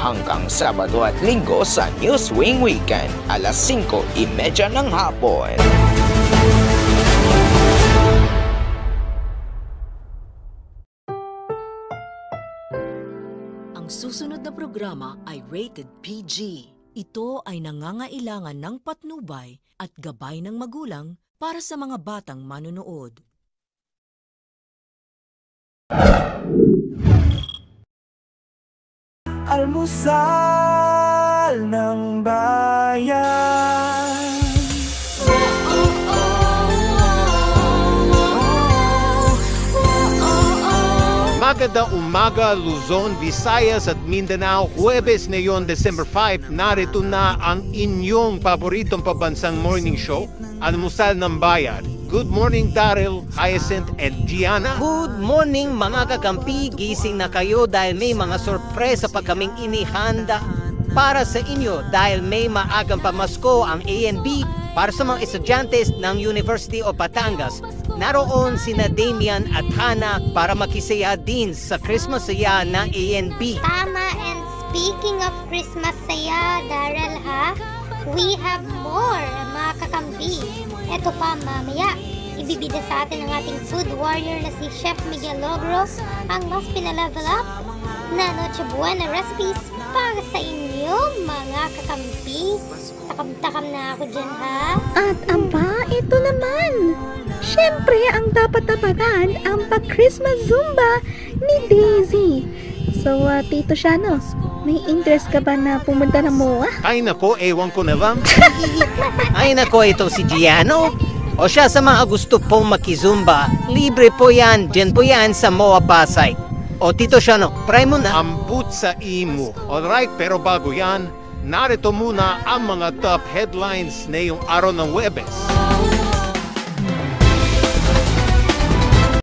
hanggang Sabado at Linggo sa Newswing Weekend, alas 5:30 ng hapon. Ang susunod na programa ay rated PG. Ito ay nangangailangan ng patnubay at gabay ng magulang para sa mga batang manonood. Almusal ng bayan. Magandang umaga, Luzon, Visayas at Mindanao. Huwebes ngayon, December 5, narito na ang inyong paboritong pabansang morning show, Almusal ng Bayan. Good morning, Daryl, Hyacinth, and Gianna. Good morning mga kakampi, gising na kayo dahil may mga sorpresa pa kaming inihanda para sa inyo dahil may maagang pamasko ang ANB para sa mga estudyantes ng University of Batangas. Naroon sina Damian at Hannah para makisaya din sa Christmas saya ng ANB. Tama, and speaking of Christmas saya, Daryl ha, we have more mga kakampi. Ito pa mamaya, ibibida sa atin ang ating food warrior na si Chef Miguel Logro, ang mas pinalevel up na Noche Buena recipes para sa inyo mga kakampi. Takam-takam na ako dyan ha. At aba, ito naman. Siyempre, ang dapat tapagan ang pag-Christmas Zumba ni Daisy. So, Tito Shano, may interest ka ba na pumunta ng MOA? Ay nako, ewan ko na lang. Ay nako, ito si Giano. O siya sa mga gusto pong makizumba, libre po yan, dyan po yan sa MOA Pasay. O Tito Shano, try mo na. Ambut sa imo. Alright, pero bago yan, narito muna ang mga top headlines ngayong araw ng Huwebes.